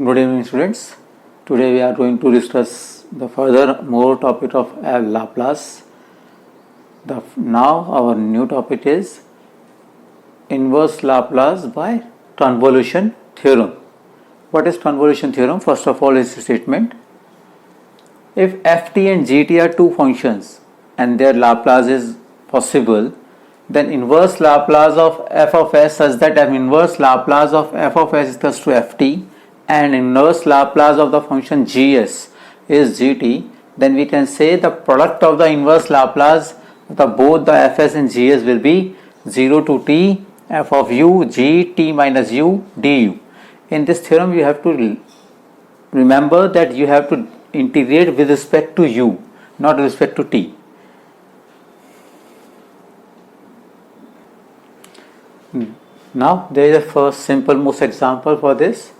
Good evening, students. Today we are going to discuss the further more topic of Laplace. Now our new topic is inverse Laplace by convolution theorem. What is convolution theorem? First of all, is a statement. If ft and gt are two functions and their Laplace is possible, then inverse Laplace of f of s such that inverse Laplace of f of s is equals to ft and inverse Laplace of the function gs is gt, then we can say the product of the inverse Laplace of both the fs and gs will be 0 to t f of u g t minus u du. In this theorem you have to remember that you have to integrate with respect to u, not with respect to t. Now there is a first simple most example for this.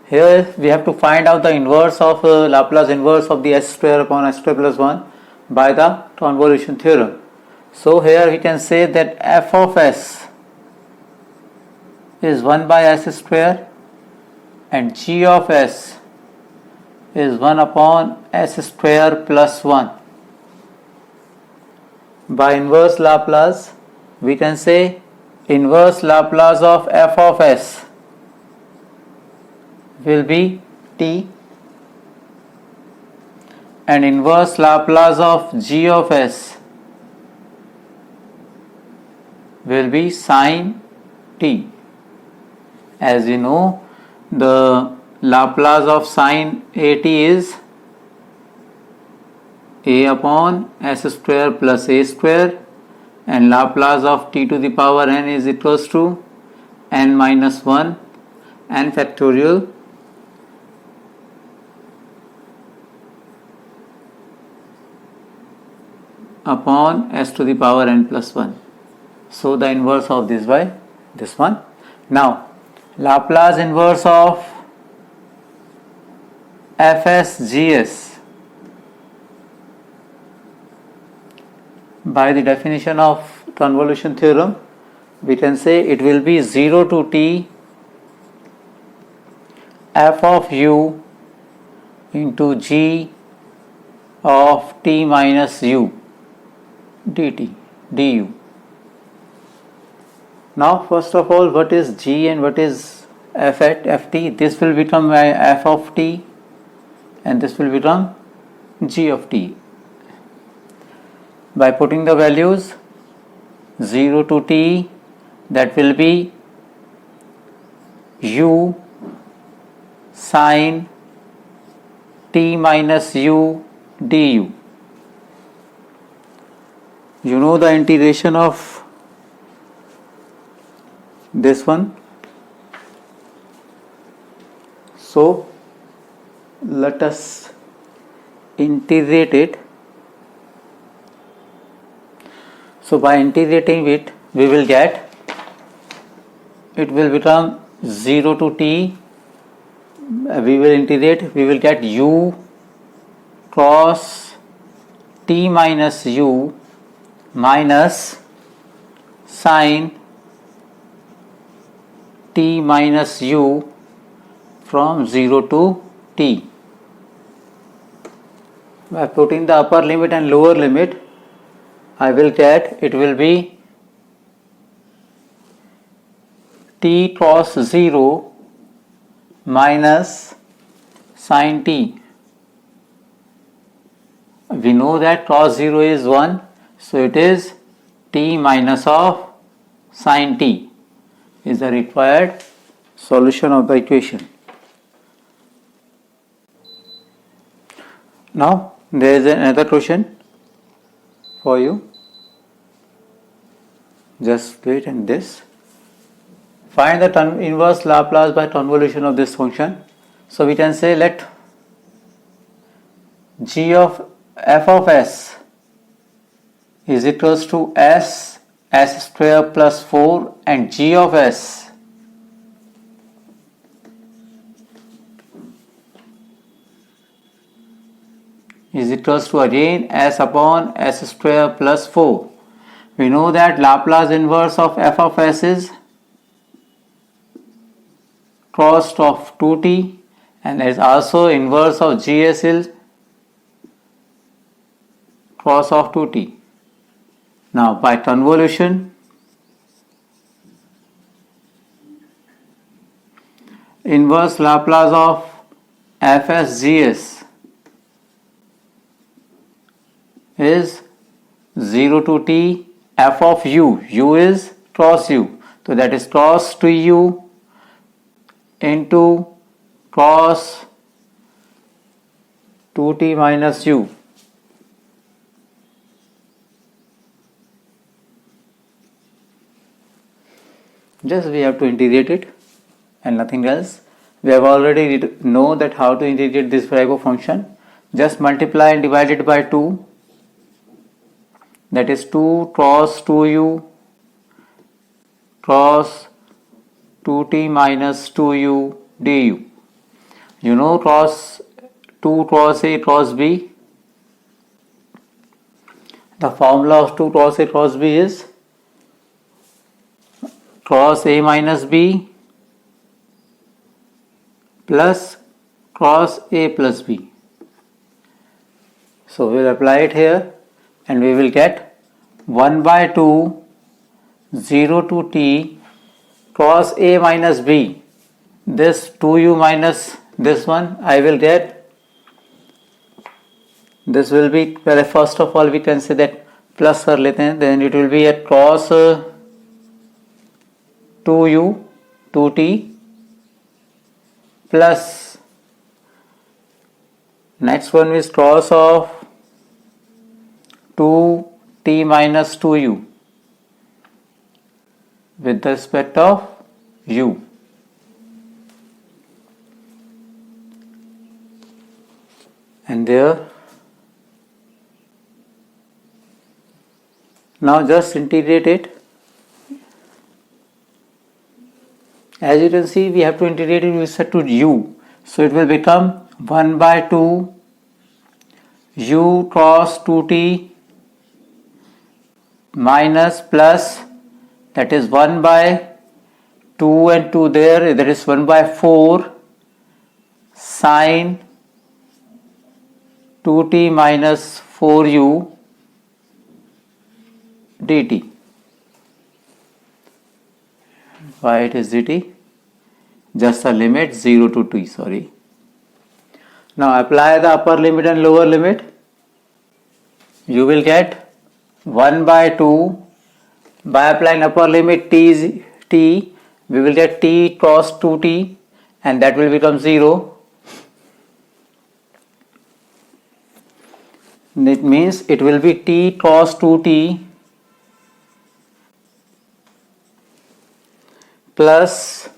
Here we have to find out the inverse of Laplace inverse of the s square upon s square plus 1 by the convolution theorem. So here we can say that f of s is 1 by s square and g of s is 1 upon s square plus 1. By inverse Laplace we can say inverse Laplace of f of s will be t and inverse Laplace of g of s will be sin t. As you know, the Laplace of sin at is a upon s square plus a square and Laplace of t to the power n is equals to n minus 1 n factorial upon s to the power n plus 1. So the inverse of this by this one. Now Laplace inverse of fs/gs by the definition of convolution theorem we can say it will be 0 to t f of u into g of t minus u dt du. Now first of all, what is g and what is f at ft? This will become f of t and this will become g of t. By putting the values 0 to t, that will be u sin t minus u du. You know the integration of this one. So let us integrate it. So by integrating it we will get, it will become 0 to t, we will integrate, we will get u cos t minus u minus sin t minus u from 0 to t. By putting the upper limit and lower limit I will get, it will be t cos 0 minus sin t. We know that cos 0 is 1, so it is t minus of sin t is the required solution of the equation. Now there is another question for you. Just wait and this. Find the inverse Laplace by convolution of this function. So we can say let g of f of s is equals to s square plus 4 and g of s is equals to again s upon s square plus 4. We know that Laplace inverse of f of s is cost of 2t and is also inverse of GS is cos of 2t. Now by convolution, inverse Laplace of Fs/Gs is 0 to t f of u is cos u, so that is cos 2u into cos 2t minus u. Just we have to integrate it and nothing else. We have already know that how to integrate this type of function. Just multiply and divide it by 2, that is 2 cos 2u cos 2t minus 2u du. You know cos 2 cos A cos B. The formula of 2 cos A cos B is cos A minus B plus cos A plus B. So we will apply it here and we will get 1 by 2 0 to t cos A minus B. This 2u minus this one I will get. This will be, first of all we can say that plus कर लेते हैं, then it will be at cos 2u 2t plus next one is cos of 2t minus 2u with respect of u. And there, now just integrate it. As you can see, we have to integrate it with respect to u. So it will become 1 by 2 u cos 2t minus plus, that is 1 by 2 and 2 there, that is 1 by 4 sine 2t minus 4u dt. Why it is dt? Just a limit 0 to t, sorry. Now apply the upper limit and lower limit. You will get 1 by 2. By applying upper limit t, we will get t cos 2t and that will become 0. It means it will be t cos 2t plus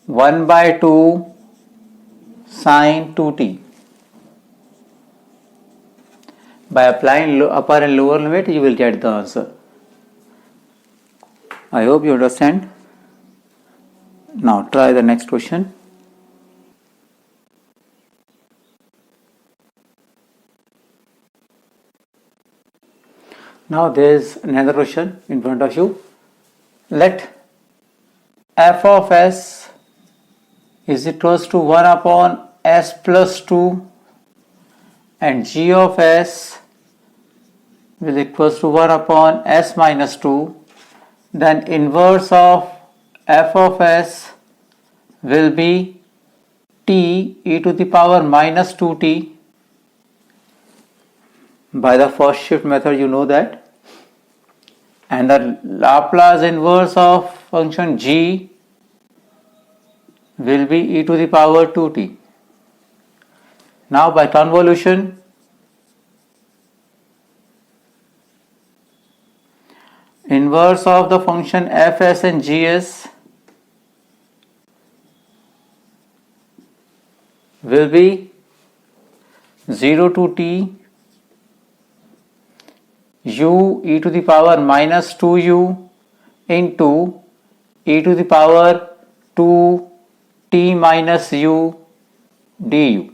1 by 2 sine 2t. By applying upper and lower limit, you will get the answer. I hope you understand. Now try the next question. Now there is another question in front of you. Let f of s is equals to 1 upon s plus 2 and g of s will equals to 1 upon s minus 2, then inverse of f of s will be t e to the power minus 2t. By the first shift method you know that. And the Laplace inverse of function g will be e to the power 2t. Now by convolution, inverse of the function fs and gs will be 0 to t u e to the power minus 2u into e to the power 2t minus u du.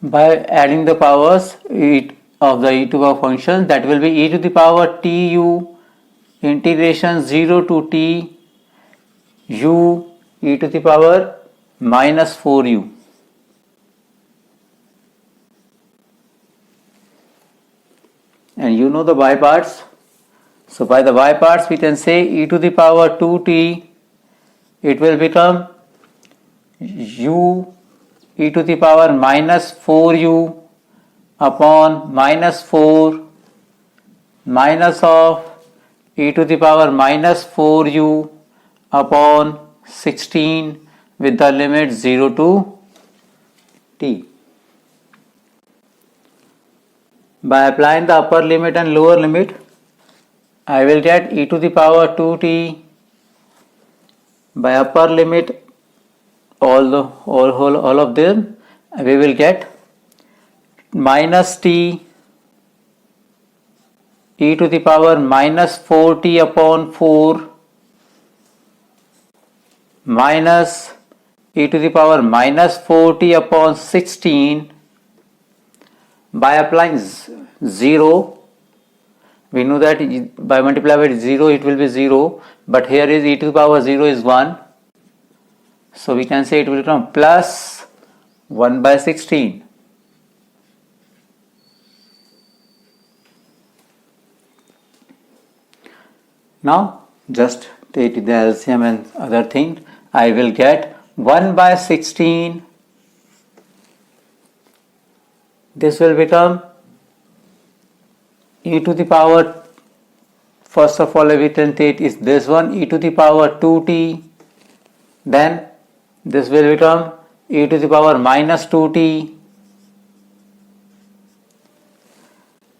By adding the powers of the e to the power function, that will be e to the power tu integration 0 to t u e to the power minus 4u. And you know the y parts. So by the y parts we can say e to the power 2t, it will become u e to the power minus 4u upon minus 4 minus of e to the power minus 4u upon 16 with the limit 0 to t. By applying the upper limit and lower limit, I will get e to the power 2t. By upper limit, all of them, we will get minus t e to the power minus 4t upon 4 minus e to the power minus 4t upon 16. By applying 0, we know that by multiply with 0 it will be 0, but here is e to the power 0 is 1, so we can say it will become plus 1 by 16. Now just take the LCM and other thing. I will get 1 by 16. This will become e to the power, first of all we can take is this one, e to the power 2t, then this will become e to the power minus 2t,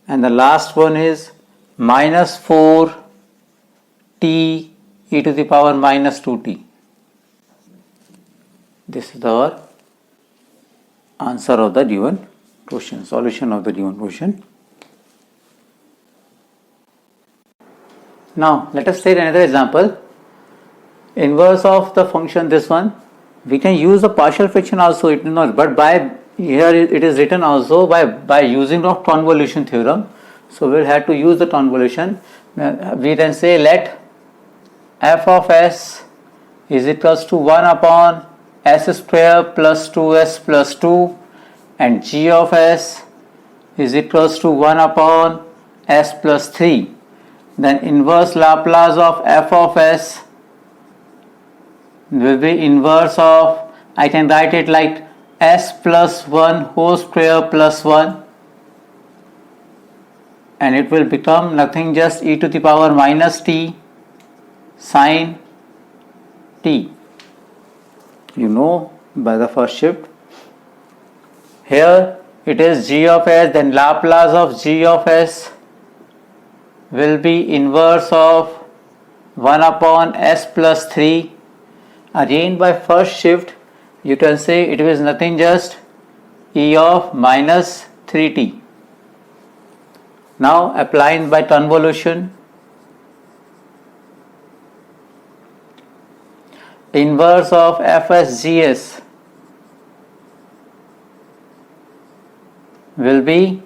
and the last one is minus 4t e to the power minus 2t. This is our answer of the given question, solution of the given question. Now let us take another example. Inverse of the function, this one, we can use the partial fraction also, it is not, but by here it is written also by using of convolution theorem. So we will have to use the convolution. We then say let f of s is equals to 1 upon s square plus 2s plus 2, and g of s is equals to 1 upon s plus 3. Then inverse Laplace of f of s will be inverse of, I can write it like s plus 1 whole square plus 1, and it will become nothing just e to the power minus t sine t. You know by the first shift. Here it is g of s, then Laplace of g of s will be inverse of 1 upon s plus 3. Again by first shift you can say it is nothing just e of minus 3t. Now applying by convolution, inverse of fsgs will be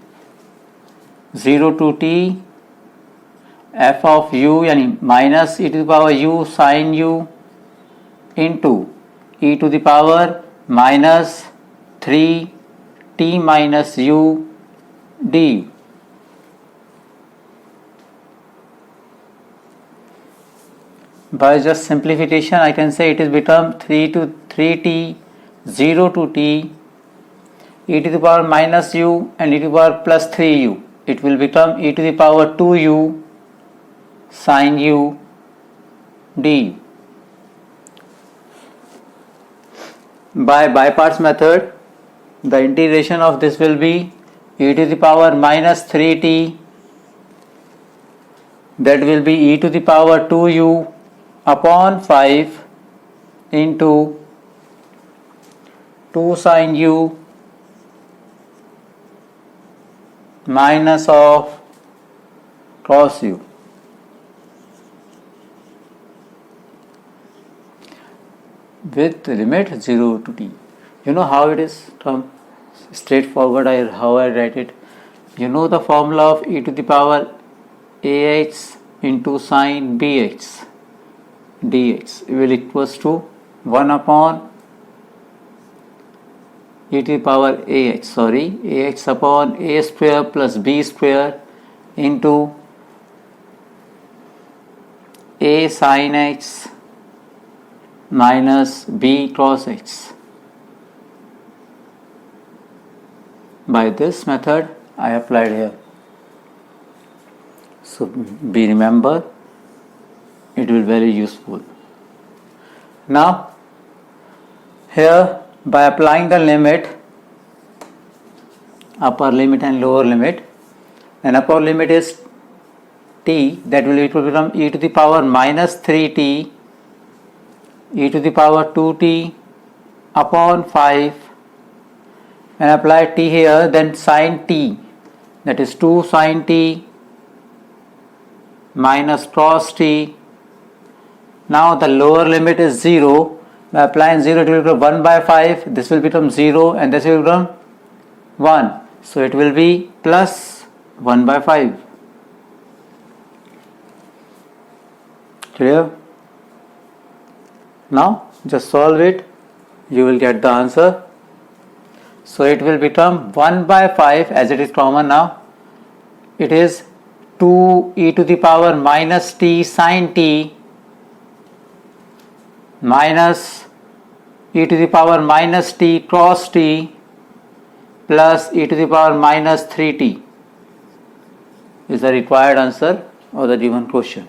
0 to t f of u yani minus e to the power u sin u into e to the power minus 3 t minus u d. By just simplification I can say it is become 3t 0 to t e to the power minus u and e to the power plus 3u. It will become e to the power 2u sin u d. By parts method, the integration of this will be e to the power minus 3t, that will be e to the power 2u upon 5 into 2 sin u minus of cos u. With the limit 0 to t. You know how it is from straightforward, how I write it. You know the formula of e to the power ax into sine bx dx will equals to 1 upon e to the power ax upon a square plus b square into a sin x minus b cos x. By this method I applied here. So be remember, it will be very useful. Now here by applying the limit, upper limit and lower limit, and upper limit is t, that will become e to the power minus 3t e to the power 2t upon 5, and apply t here, then sin t, that is 2 sin t minus cos t. Now the lower limit is 0. By applying 0, it will become 1 by 5. This will become 0 and this will become 1. So it will be plus 1 by 5. Clear? Now just solve it. You will get the answer. So it will become 1 by 5, as it is common now. It is 2 e to the power minus t sin t minus e to the power minus t cos t plus e to the power minus 3t is the required answer of the given question.